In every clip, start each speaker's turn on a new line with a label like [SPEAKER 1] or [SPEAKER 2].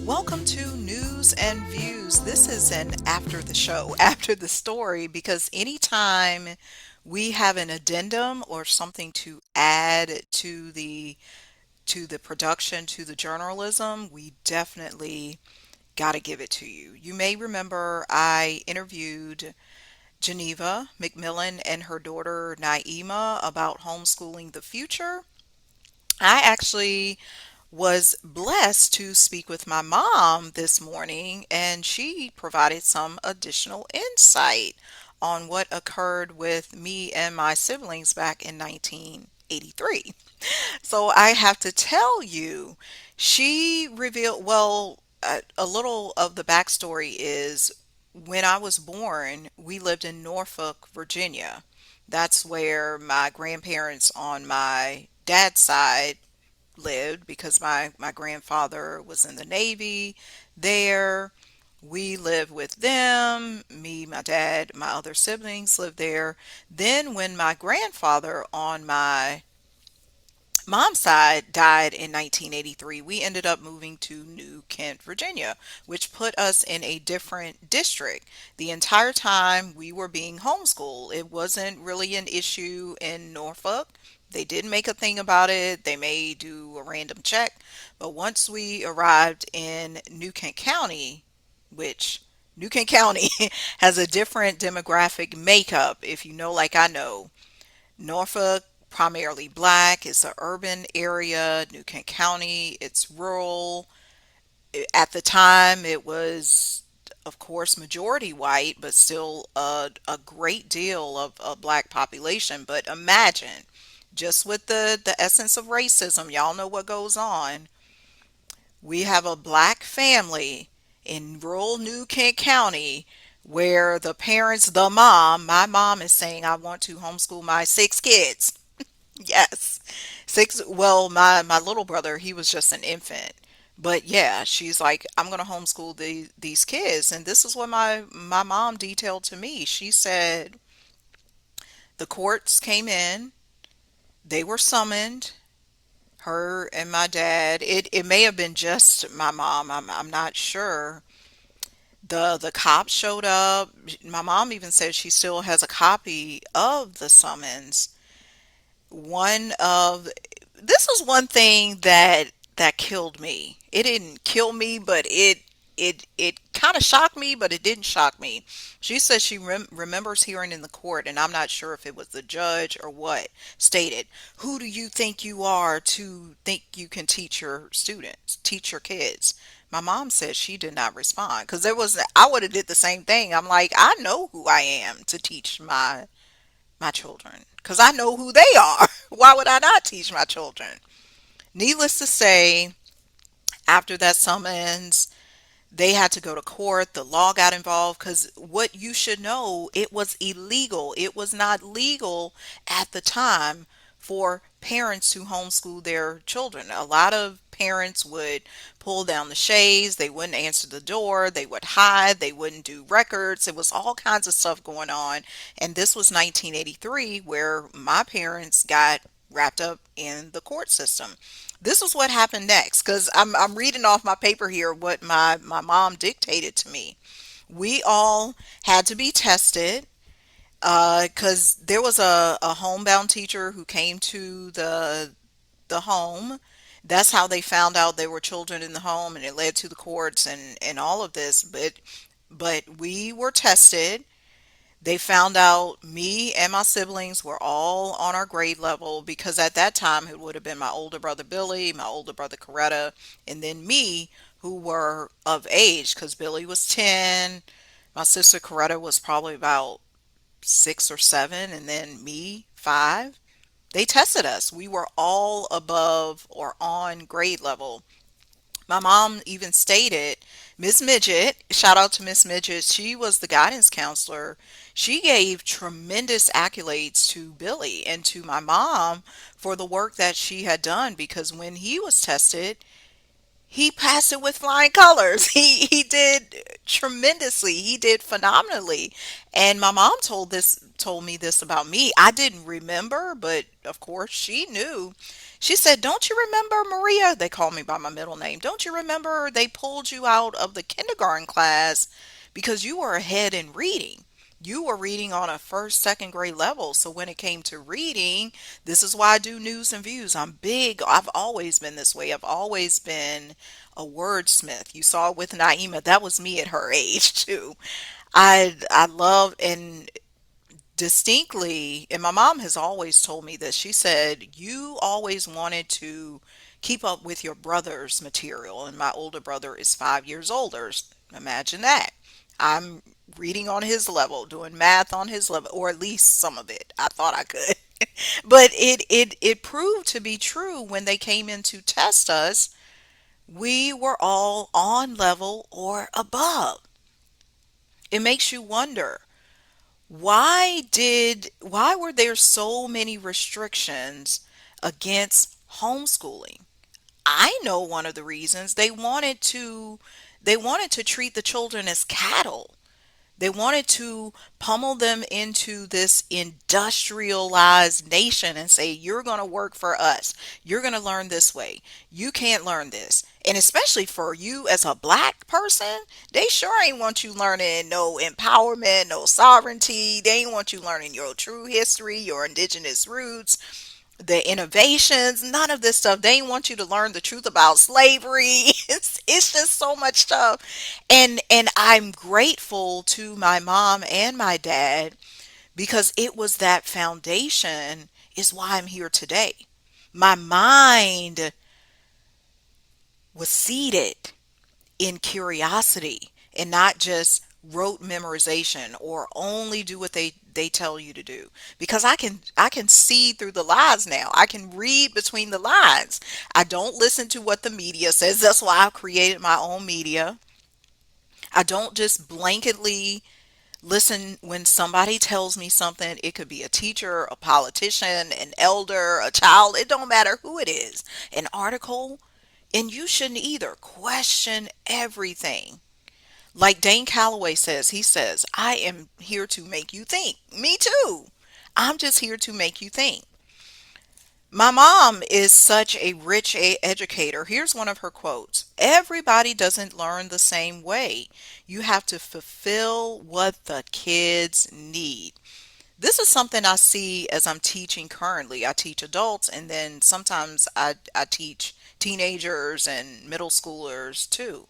[SPEAKER 1] Welcome to News and Views. This is an after the show, after the story, because anytime we have an addendum or something to add to the production, to the journalism, we definitely got to give it to you. You may remember I interviewed Geneva McMillan and her daughter Naima about homeschooling the future. I actually was blessed to speak with my mom this morning, and she provided some additional insight on what occurred with me and my siblings back in 1983. So I have to tell you, she revealed, a little of the backstory is when I was born, we lived in Norfolk, Virginia. That's where my grandparents on my dad's side lived because my grandfather was in the Navy there. We lived with them. Me, my dad, my other siblings lived there. Then, when my grandfather on my mom's side died in 1983, we ended up moving to New Kent, Virginia, which put us in a different district. The entire time we were being homeschooled, it wasn't really an issue in Norfolk. They didn't make a thing about it. They may do a random check. But once we arrived in New Kent County, which New Kent County has a different demographic makeup, if you know, like I know, Norfolk, primarily black. It's an urban area. New Kent County, it's rural. At the time, it was, of course, majority white, but still a great deal of a black population. But imagine, just with the essence of racism, y'all know what goes on. We have a black family in rural New Kent County where the parents, the mom, my mom is saying, I want to homeschool my six kids. Yes. Six, well, my little brother, he was just an infant. But yeah, she's like, I'm going to homeschool these kids. And this is what my mom detailed to me. She said the courts came in, they were summoned, her and my dad. It may have been just my mom. I'm not sure. The cops showed up. My mom even said she still has a copy of the summons. One of This was one thing that killed me. It didn't kill me, but it kind of shocked me, but it didn't shock me. She says she remembers hearing in the court, and I'm not sure if it was the judge or what, stated, "Who do you think you are to think you can teach your students, teach your kids?" My mom said she did not respond because I would have did the same thing. I'm like, I know who I am to teach my children because I know who they are. Why would I not teach my children? Needless to say, after that summons, they had to go to court. The law got involved because what you should know, it was illegal. It was not legal at the time for parents to homeschool their children. A lot of parents would pull down the shades, they wouldn't answer the door, they would hide, they wouldn't do records. It was all kinds of stuff going on. And this was 1983 where my parents got wrapped up in the court system. This is what happened next because I'm reading off my paper here what my mom dictated to me. We all had to be tested because there was a homebound teacher who came to the home. That's how they found out there were children in the home, and it led to the courts and all of this. But we were tested. They found out me and my siblings were all on our grade level because at that time it would have been my older brother Billy, my older brother Coretta, and then me, who were of age because Billy was 10, my sister Coretta was probably about 6 or 7, and then me, 5. They tested us. We were all above or on grade level. My mom even stated, Miss Midget, shout out to Miss Midget, she was the guidance counselor. She gave tremendous accolades to Billy and to my mom for the work that she had done because when he was tested, he passed it with flying colors. He did tremendously. He did phenomenally. And my mom told me this about me. I didn't remember, but of course she knew. She said, "Don't you remember, Maria?" They call me by my middle name. "Don't you remember they pulled you out of the kindergarten class because you were ahead in reading? You were reading on a first, second grade level. So when it came to reading, this is why I do news and views. I'm big. I've always been this way. I've always been a wordsmith. You saw it with Naima. That was me at her age too. I love and distinctly, and my mom has always told me this. She said, "You always wanted to keep up with your brother's material." And my older brother is 5 years older. Imagine that. I'm reading on his level, doing math on his level, or at least some of it. I thought I could. But it proved to be true when they came in to test us. We were all on level or above. It makes you wonder, why were there so many restrictions against homeschooling? I know one of the reasons they wanted to treat the children as cattle. They wanted to pummel them into this industrialized nation and say, "You're going to work for us. You're going to learn this way. You can't learn this." And especially for you as a black person, they sure ain't want you learning no empowerment, no sovereignty. They ain't want you learning your true history, your indigenous roots, the innovations, none of this stuff. They want you to learn the truth about slavery. It's just so much stuff. And I'm grateful to my mom and my dad because it was that foundation is why I'm here today. My mind was seated in curiosity and not just rote memorization or only do what they tell you to do, because I can see through the lies now. I can read between the lines. I don't listen to what the media says. That's why I've created my own media. I don't just blanketly listen when somebody tells me something. It could be a teacher, a politician, an elder, a child. It don't matter who it is. An article. And you shouldn't either. Question everything. Like Dane Calloway says, he says, "I am here to make you think." Me too. I'm just here to make you think. My mom is such a rich educator. Here's one of her quotes: "Everybody doesn't learn the same way. You have to fulfill what the kids need." This is something I see as I'm teaching currently. I teach adults, and then sometimes I teach teenagers and middle schoolers too.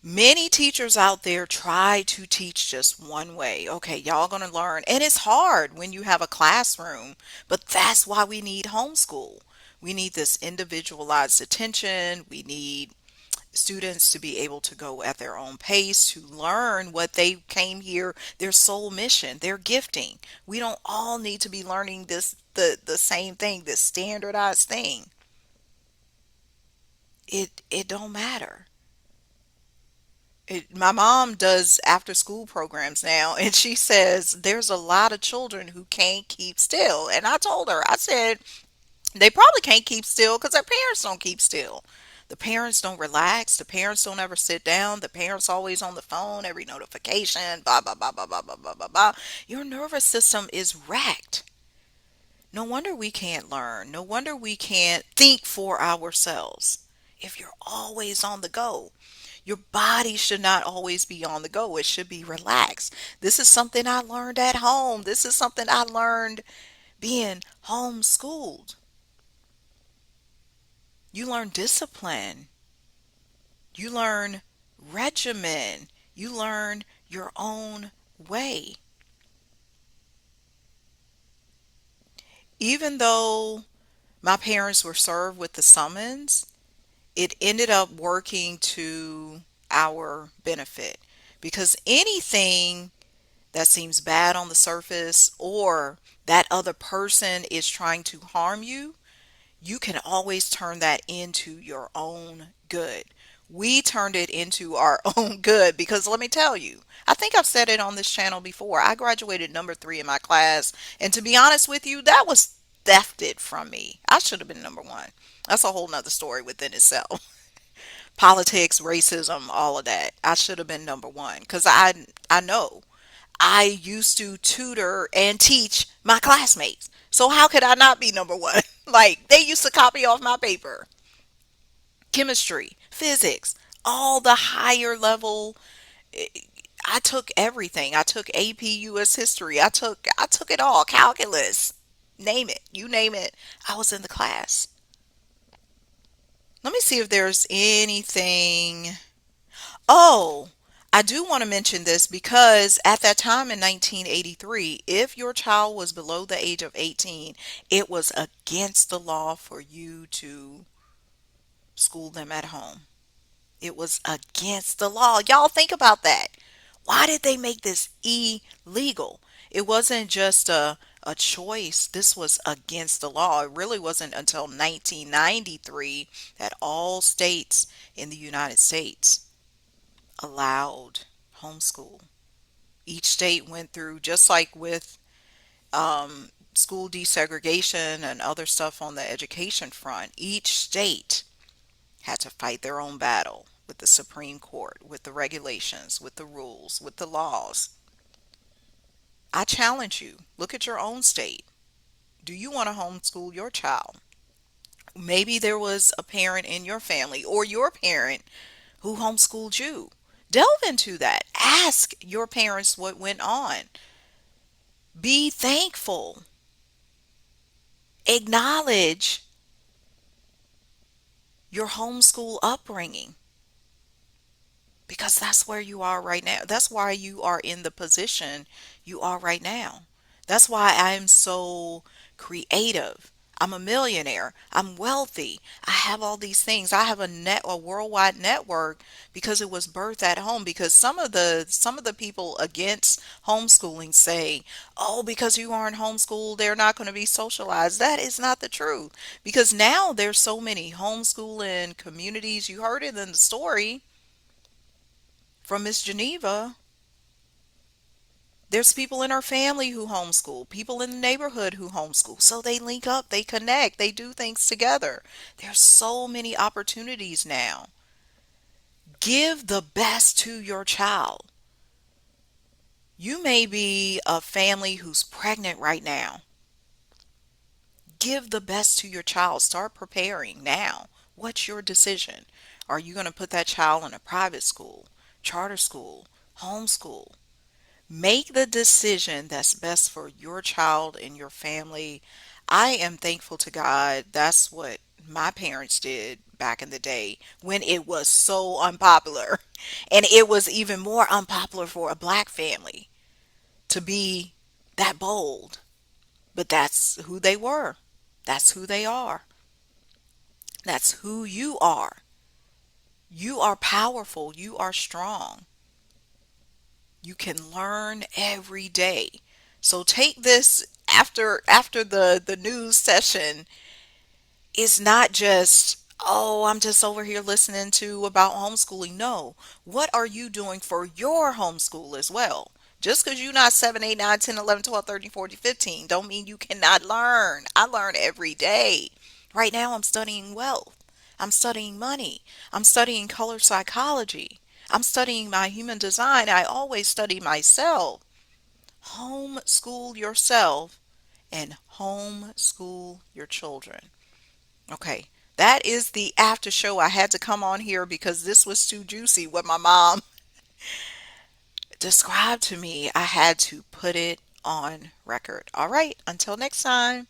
[SPEAKER 1] Many teachers out there try to teach just one way. Okay, y'all gonna learn. And it's hard when you have a classroom, but that's why we need homeschool. We need this individualized attention. We need students to be able to go at their own pace, to learn what they came here, their sole mission, their gifting. We don't all need to be learning the same thing, this standardized thing. It don't matter. My mom does after school programs now, and she says there's a lot of children who can't keep still. And I told her, I said, they probably can't keep still because their parents don't keep still. The parents don't relax. The parents don't ever sit down. The parents always on the phone, every notification, blah, blah, blah, blah, blah, blah, blah, blah, blah. Your nervous system is wrecked. No wonder we can't learn. No wonder we can't think for ourselves if you're always on the go. Your body should not always be on the go. It should be relaxed. This is something I learned at home. This is something I learned being homeschooled. You learn discipline. You learn regimen. You learn your own way. Even though my parents were served with the summons, it ended up working to our benefit, because anything that seems bad on the surface or that other person is trying to harm you, you can always turn that into your own good. We turned it into our own good because let me tell you, I think I've said it on this channel before. I graduated number three in my class, and to be honest with you, that was thefted from me. I should have been number one. That's a whole nother story within itself. Politics, racism, all of that. I should have been number one because I know I used to tutor and teach my classmates. So how could I not be number one? Like they used to copy off my paper. Chemistry, physics, all the higher level. I took everything. I took AP US history. I took it all. Calculus. Name it. You name it. I was in the class. Let me see if there's anything. Oh, I do want to mention this because at that time in 1983, if your child was below the age of 18, it was against the law for you to school them at home. It was against the law. Y'all think about that. Why did they make this illegal? It wasn't just a choice. This was against the law. It really wasn't until 1993 that all states in the United States allowed homeschool. Each state went through, just like with school desegregation and other stuff on the education front, each state had to fight their own battle with the Supreme Court, with the regulations, with the rules, with the laws. I challenge you, look at your own state. Do you want to homeschool your child? Maybe there was a parent in your family or your parent who homeschooled you. Delve into that. Ask your parents what went on. Be thankful. Acknowledge your homeschool upbringing because that's where you are right now. That's why you are in the position you are right now. That's why I'm so creative. I'm a millionaire. I'm wealthy. I have all these things. I have a worldwide network because it was birthed at home. Because some of the people against homeschooling say, "Oh, because you aren't homeschooled, they're not going to be socialized." That is not the truth. Because now there's so many homeschooling communities. You heard it in the story from Miss Geneva. There's people in our family who homeschool, people in the neighborhood who homeschool. So they link up, they connect, they do things together. There's so many opportunities now. Give the best to your child. You may be a family who's pregnant right now. Give the best to your child. Start preparing now. What's your decision? Are you going to put that child in a private school, charter school, homeschool? Make the decision that's best for your child and your family. I am thankful to God. That's what my parents did back in the day when it was so unpopular. And it was even more unpopular for a black family to be that bold. But that's who they were. That's who they are. That's who you are. You are powerful. You are strong. You can learn every day. So take this after the news session. It's not just, oh, I'm just over here listening to about homeschooling. No. What are you doing for your homeschool as well? Just because you're not 7, 8, 9, 10, 11, 12, 13, 14, 15 don't mean you cannot learn. I learn every day. Right now I'm studying wealth. I'm studying money. I'm studying color psychology. I'm studying my human design. I always study myself. Homeschool yourself and homeschool your children. Okay, that is the after show. I had to come on here because this was too juicy what my mom described to me. I had to put it on record. All right, until next time.